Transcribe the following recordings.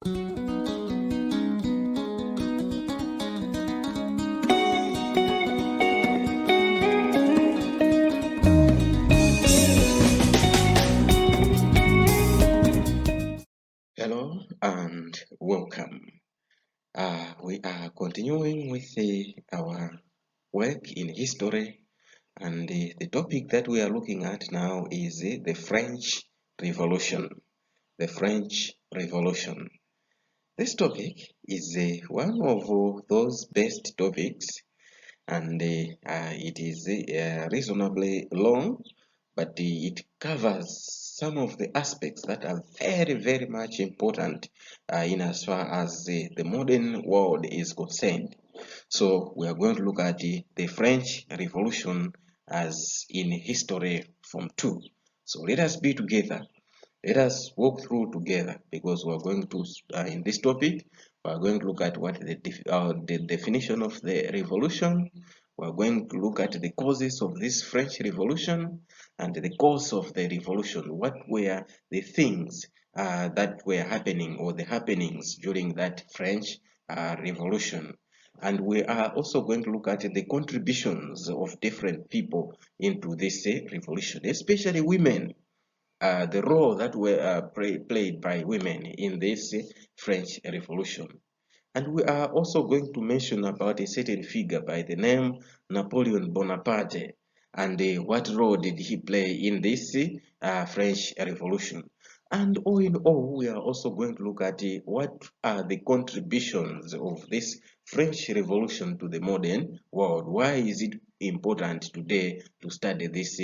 Hello and welcome. We are continuing with our work in history, and the topic that we are looking at now is the French Revolution. The French Revolution. This topic is one of those best topics, and it is reasonably long, but it covers some of the aspects that are very, very much important in as far as the modern world is concerned. So we are going to look at the French Revolution as in history from two. So let us be together. Let us walk through together, because we are going to, in this topic, we are going to look at what the definition of the revolution. We are going to look at the causes of this French Revolution and the cause of the revolution. What were the things that were happening, or the happenings during that French Revolution? And we are also going to look at the contributions of different people into this revolution, especially women. The role that were played by women in this French Revolution. And we are also going to mention about a certain figure by the name Napoleon Bonaparte, and what role did he play in this French Revolution. And all in all, we are also going to look at what are the contributions of this French Revolution to the modern world. Why is it important today to study this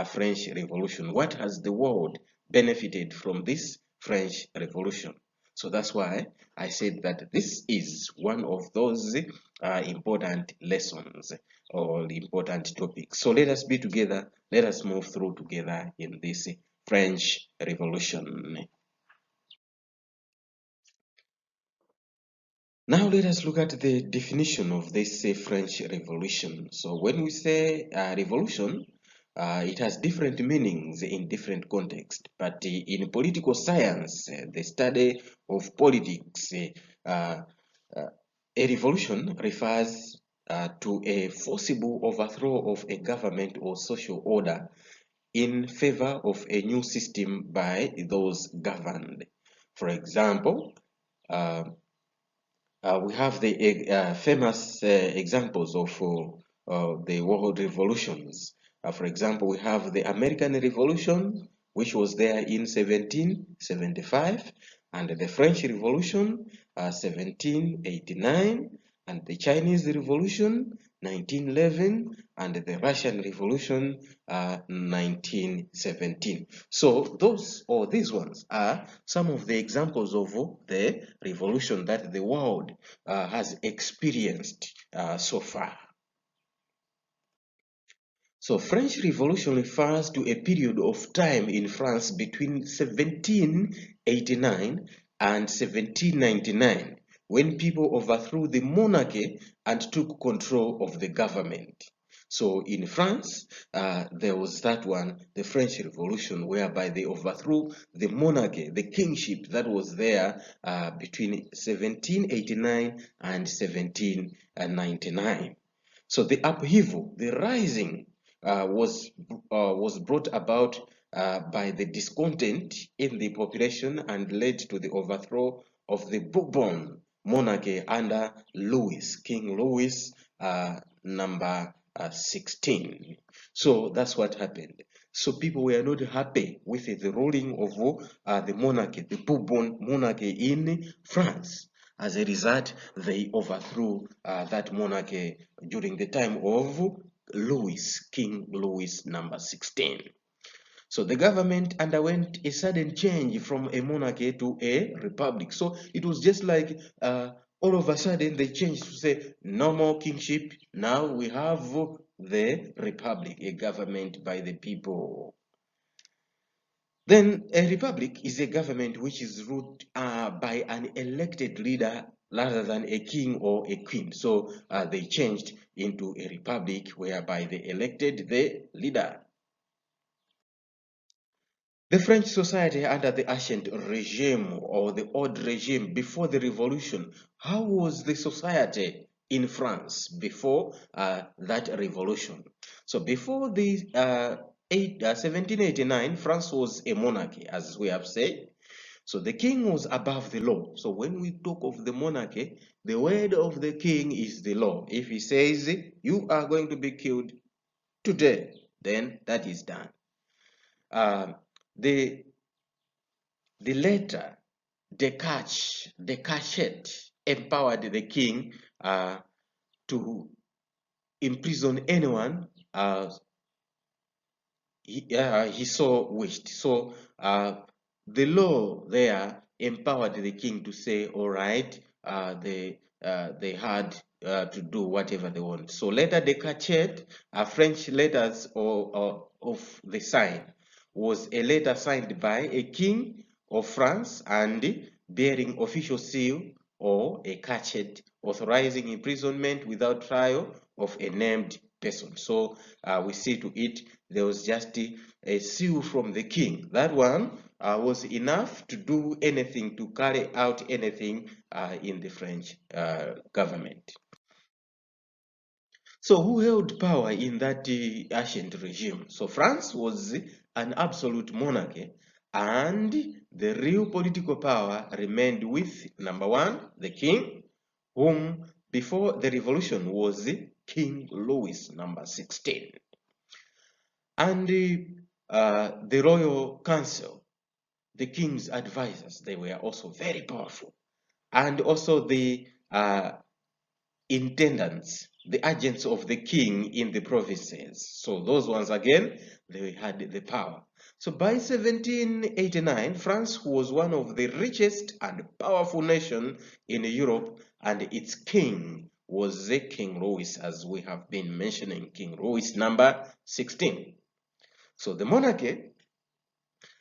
French Revolution? What has the world benefited from this French Revolution? So that's why I said that this is one of those important lessons or important topics. So let us be together. Let us move through together in this French Revolution. Now let us look at the definition of this French Revolution. So when we say revolution, it has different meanings in different contexts. But in political science, the study of politics, a revolution refers to a forcible overthrow of a government or social order in favor of a new system by those governed. For example, we have the famous examples of the world revolutions. For example, we have the American Revolution, which was there in 1775, and the French Revolution, 1789, and the Chinese Revolution, 1911, and the Russian Revolution, 1917. So these ones are some of the examples of the revolution that the world has experienced so far. So French Revolution refers to a period of time in France between 1789 and 1799, when people overthrew the monarchy and took control of the government. So in France, there was that one, the French Revolution, whereby they overthrew the monarchy, the kingship that was there between 1789 and 1799. So the upheaval, the rising, was brought about by the discontent in the population and led to the overthrow of the Bourbon monarchy under King Louis number 16. So that's what happened. So people were not happy with the ruling of the monarchy, the Bourbon monarchy in France. As a result, they overthrew that monarchy during the time of King Louis number 16. So the government underwent a sudden change from a monarchy to a republic. So it was just like all of a sudden they changed to say no more kingship. Now we have the republic, a government by the people. Then a republic is a government which is ruled by an elected leader rather than a king or a queen. So they changed into a republic whereby they elected the leader. The French society under the ancient regime or the old regime before the revolution, how was the society in France before that revolution? So before the 1789, France was a monarchy, as we have said. So the king was above the law. So when we talk of the monarchy, the word of the king is the law. If he says you are going to be killed today, then that is done. The letter, the cachet empowered the king to imprison anyone he so wished. So the law there empowered the king to say, all right, they had to do whatever they want. So letter de cachet, French letters of the sign, was a letter signed by a king of France and bearing official seal or a cachet authorizing imprisonment without trial of a named person. So we see to it there was just a seal from the king. That one was enough to do anything, to carry out anything in the French government. So who held power in that ancient regime? So France was an absolute monarchy, and the real political power remained with, number one, the king, whom before the revolution was King Louis, number 16. And the royal council, the king's advisors, they were also very powerful. And also the intendants, the agents of the king in the provinces. So those ones again, they had the power. So by 1789, France was one of the richest and powerful nations in Europe, and its king was the King Louis, as we have been mentioning, King Louis number 16. So the monarchy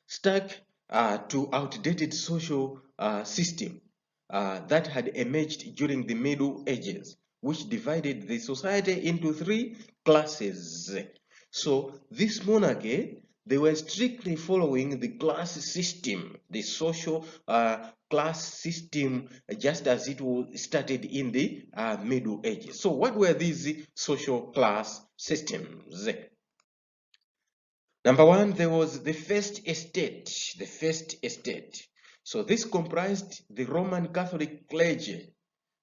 stuck to outdated social system that had emerged during the Middle Ages, which divided the society into three classes. So this monarchy, they were strictly following the class system, the social class system, just as it was started in the Middle Ages. So what were these social class systems? Number one, there was the first estate, the first estate. So this comprised the Roman Catholic clergy,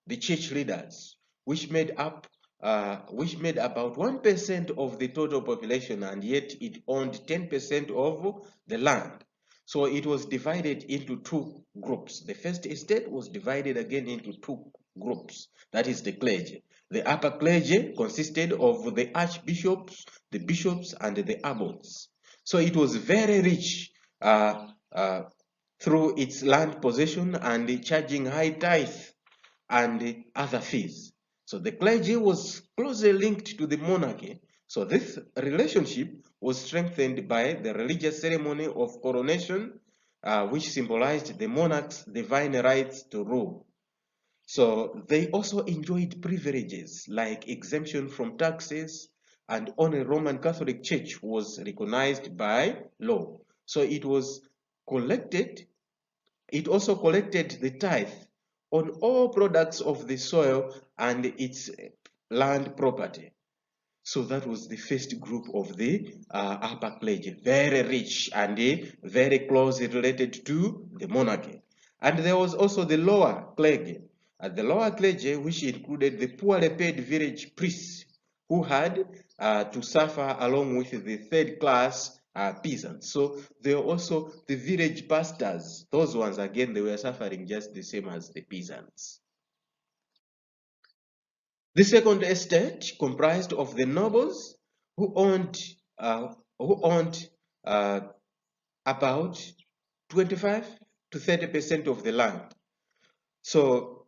the church leaders, which made about 1% of the total population, and yet it owned 10% of the land. So it was divided into two groups. The first estate was divided again into two groups. That is the clergy. The upper clergy consisted of the archbishops, the bishops, and the abbots. So it was very rich through its land possession and charging high tithe and other fees. So the clergy was closely linked to the monarchy. So this relationship was strengthened by the religious ceremony of coronation, which symbolized the monarch's divine rights to rule. So they also enjoyed privileges like exemption from taxes, and only Roman Catholic Church was recognized by law. So it was collected, it also collected the tithe on all products of the soil and its land property. So that was the first group of the upper clergy, very rich and very closely related to the monarchy. And there was also the lower clergy. The lower clergy, which included the poorly paid village priests who had to suffer along with the third class peasants. So there were also the village pastors. Those ones, again, they were suffering just the same as the peasants. The second estate comprised of the nobles who owned about 25 to 30% of the land. So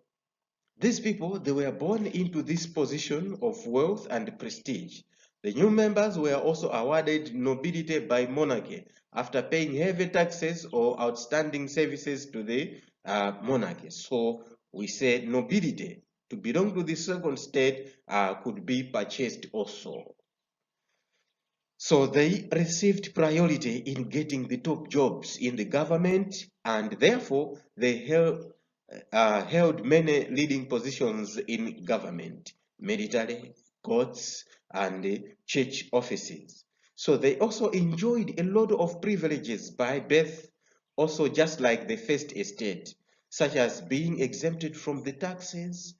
these people, they were born into this position of wealth and prestige. The new members were also awarded nobility by monarchy after paying heavy taxes or outstanding services to the monarchy. So we say nobility, to belong to the second state, could be purchased also. So they received priority in getting the top jobs in the government, and therefore they held many leading positions in government, military, courts, and church offices. So they also enjoyed a lot of privileges by birth, also just like the first estate, such as being exempted from the taxes,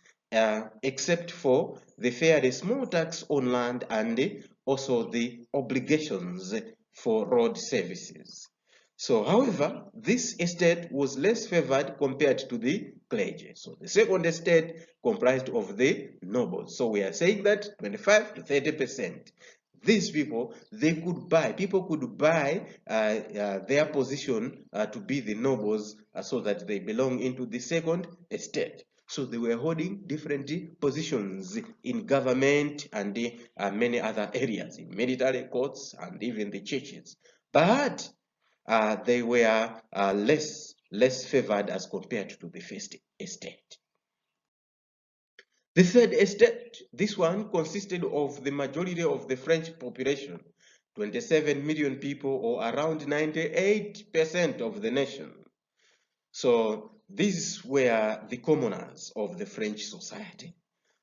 except for the fairly small tax on land and also the obligations for road services. So, however, this estate was less favored compared to the clergy. So, the second estate comprised of the nobles. So, we are saying that 25 to 30%. These people, people could buy their position to be the nobles so that they belong into the second estate. So they were holding different positions in government and many other areas, in military courts and even the churches. But they were less favored as compared to the first estate. The third estate, this one consisted of the majority of the French population, 27 million people, or around 98% of the nation. So these were the commoners of the French society.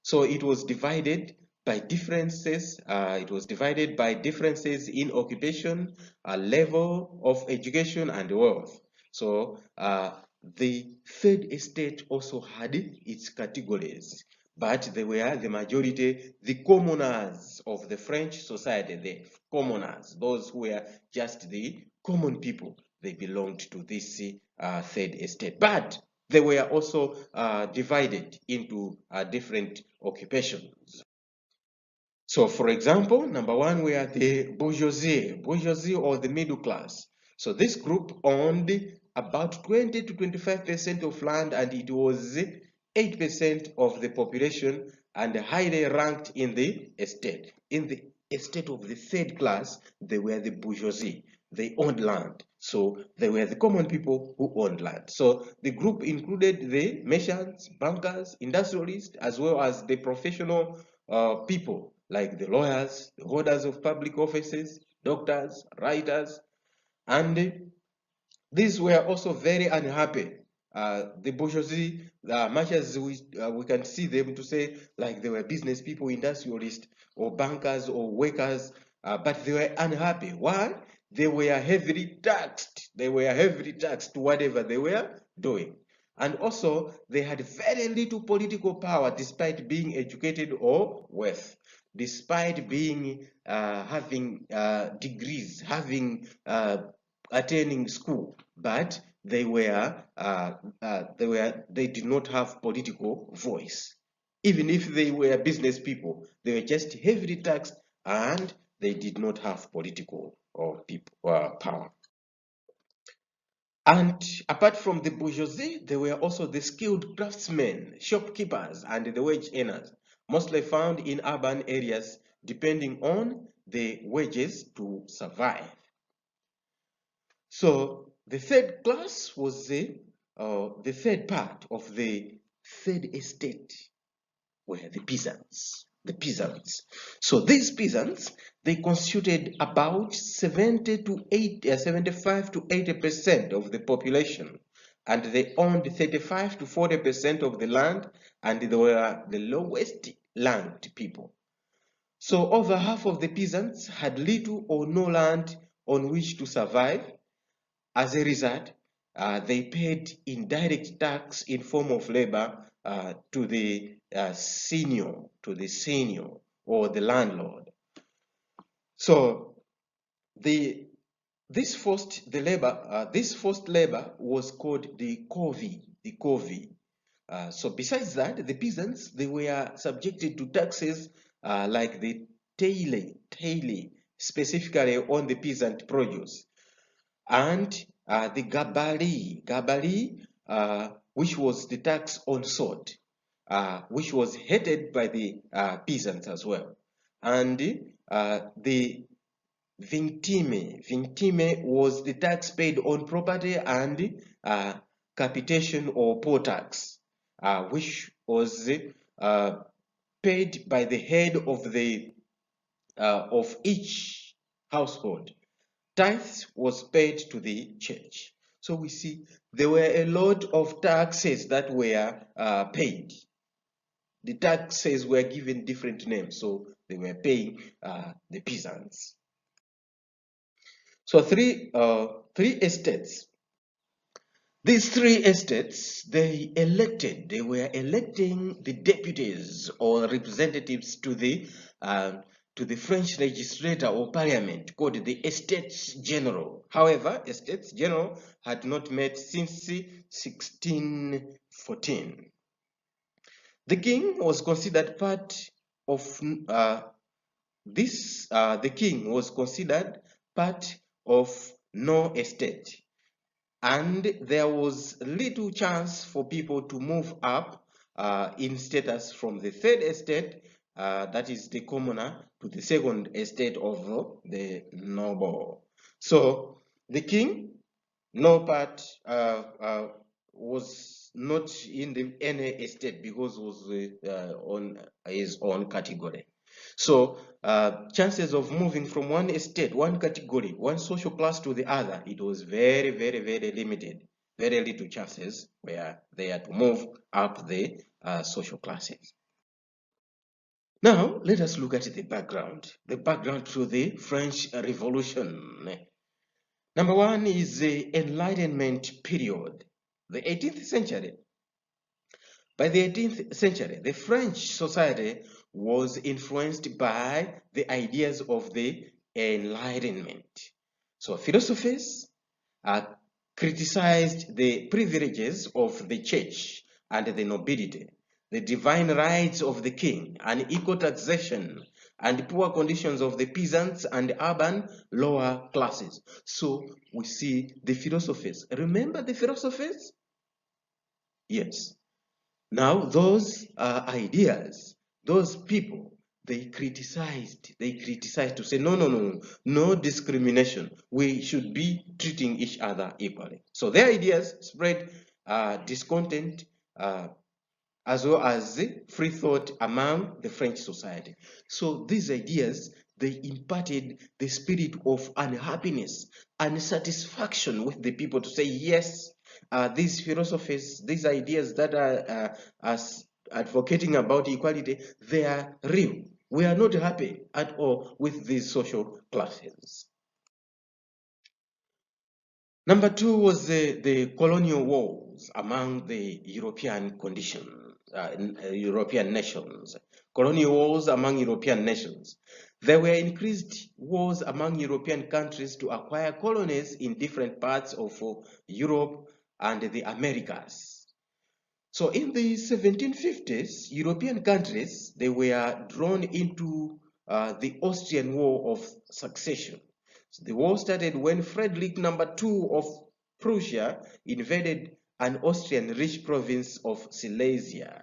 So it was divided by differences. It was divided by differences in occupation, level of education, and wealth. So the third estate also had its categories, but they were the majority, the commoners of the French society, the commoners, those who were just the common people. They belonged to this third estate. But they were also divided into different occupations. So, for example, number one, we are the bourgeoisie or the middle class. So this group owned about 20 to 25% of land, and it was 8% of the population and highly ranked in the estate. In the estate of the third class, they were the bourgeoisie. They owned land. So they were the common people who owned land. So the group included the merchants, bankers, industrialists, as well as the professional people like the lawyers, the holders of public offices, doctors, writers, and these were also very unhappy. The bourgeoisie, much as we can see them to say like they were business people, industrialists, or bankers or workers, but they were unhappy. Why? They were heavily taxed. They were heavily taxed to whatever they were doing. And also, they had very little political power despite being educated or wealth, despite being having degrees, having attending school, but they did not have political voice. Even if they were business people, they were just heavily taxed and they did not have political or people power. And apart from the bourgeoisie, there were also the skilled craftsmen, shopkeepers, and the wage earners, mostly found in urban areas, depending on the wages to survive. So the third class was the third part of the third estate were the peasants. The peasants. So these peasants, they constituted about 75 to 80% of the population, and they owned 35 to 40% of the land, and they were the lowest ranked people. So over half of the peasants had little or no land on which to survive. As a result, they paid indirect tax in form of labor to the senior, or the landlord. So this forced labor was called the covey. So besides that, the peasants, they were subjected to taxes like the taille, specifically on the peasant produce, and the gabali, which was the tax on salt, which was hated by the peasants as well, and the vintime was the tax paid on property, and capitation or poll tax, which was paid by the head of each household. Tithes was paid to the church. So we see there were a lot of taxes that were paid. The taxes were given different names, so they were paying the peasants. So three estates. These three estates, they were electing the deputies or representatives to the French legislature or parliament called the Estates General. However, Estates General had not met since 1614. The king was considered part of the king was considered part of no estate, and there was little chance for people to move up in status from the third estate, that is the commoner, to the second estate of the noble. So the king, no part, was not in any estate because was on his own category. So chances of moving from one estate, one category, one social class to the other, it was very, very, very limited. Very little chances were there to move up the social classes. Now, let us look at the background to the French Revolution. Number one is the Enlightenment period, the 18th century. By the 18th century, the French society was influenced by the ideas of the Enlightenment. So philosophers criticized the privileges of the church and the nobility, the divine rights of the king, unequal taxation, and poor conditions of the peasants and urban lower classes. So we see the philosophers. Remember the philosophers? Yes. Now those ideas, those people, they criticized to say, no discrimination. We should be treating each other equally. So their ideas spread discontent as well as free thought among the French society. So these ideas, they imparted the spirit of unhappiness, unsatisfaction with the people to say, yes, these philosophies, these ideas that are advocating about equality, they are real. We are not happy at all with these social classes. Number two was the colonial wars among the European European nations. Colonial wars among European nations. There were increased wars among European countries to acquire colonies in different parts of Europe and the Americas. So in the 1750s, European countries, they were drawn into the Austrian War of Succession. So the war started when Frederick II of Prussia invaded an Austrian-rich province of Silesia.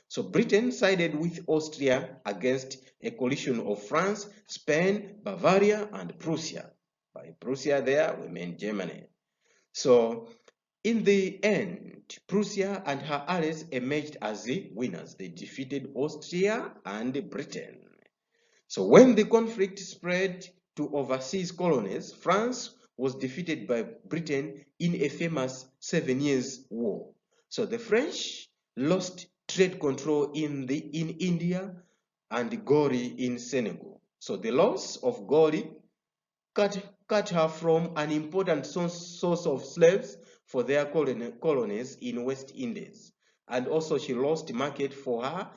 So Britain sided with Austria against a coalition of France, Spain, Bavaria, and Prussia. By Prussia there, we mean Germany. So in the end, Prussia and her allies emerged as the winners. They defeated Austria and Britain. So when the conflict spread to overseas colonies, France was defeated by Britain in a famous 7 Years' War. So the French lost trade control in India and Gori in Senegal. So the loss of Gori cut her from an important source of slaves for their colonies in West Indies. And also she lost market for her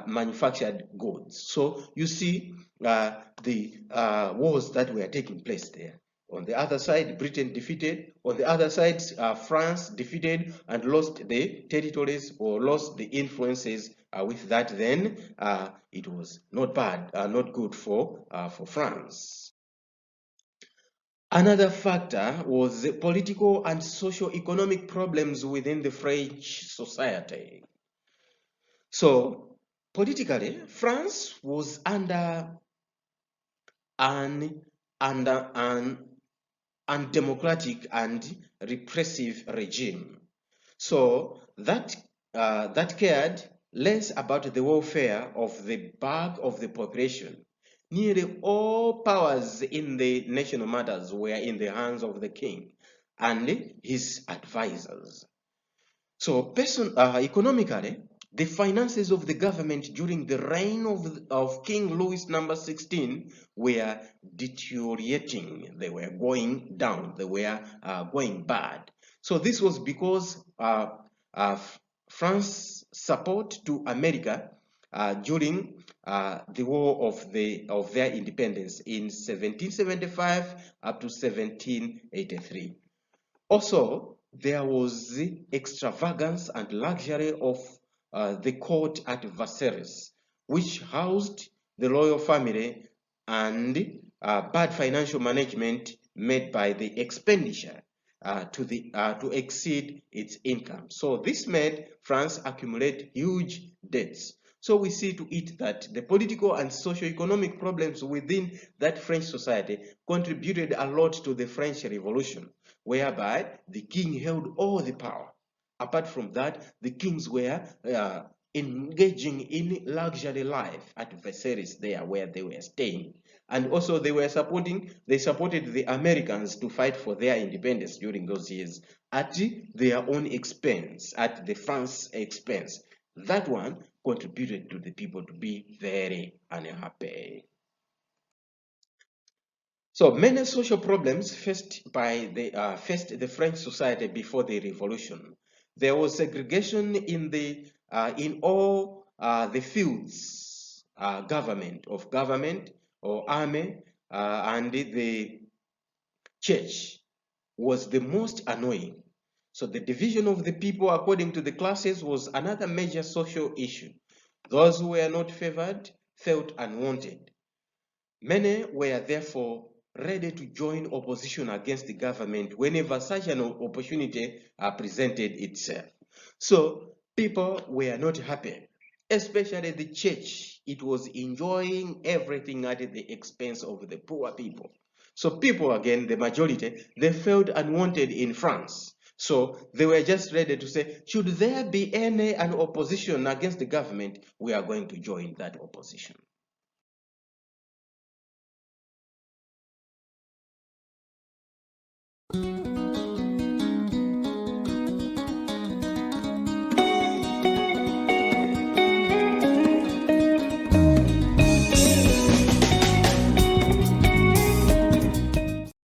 manufactured goods. So you see the wars that were taking place there. On the other side, Britain defeated. On the other side, France defeated and lost the territories or lost the influences. With that, then it was not bad, not good for France. Another factor was the political and socio-economic problems within the French society. So, politically, France was under an undemocratic and repressive regime. So that cared less about the welfare of the bulk of the population. nearly all powers in the national matters were in the hands of the king and his advisors. So, economically, the finances of the government during the reign of King Louis number 16 were deteriorating. They were going down. They were going bad. So this was because France's support to America during the war of their independence in 1775 up to 1783. Also, there was the extravagance and luxury of the court at Versailles, which housed the royal family, and bad financial management made by the expenditure to exceed its income. So this made France accumulate huge debts. So we see to it that the political and socio-economic problems within that French society contributed a lot to the French Revolution, whereby the king held all the power. Apart from that, the kings were engaging in luxury life at Versailles, there where they were staying. And also they supported the Americans to fight for their independence during those years at their own expense, at the France expense. That one contributed to the people to be very unhappy. So many social problems faced the French society before the revolution. There was segregation in all the fields government or army and the church was the most annoying. So the division of the people according to the classes was another major social issue. Those who were not favored felt unwanted. Many were therefore ready to join opposition against the government whenever such an opportunity presented itself. So people were not happy, especially the church. It was enjoying everything at the expense of the poor people. So people, again, the majority, they felt unwanted in France. So they were just ready to say, should there be an opposition against the government, we are going to join that opposition.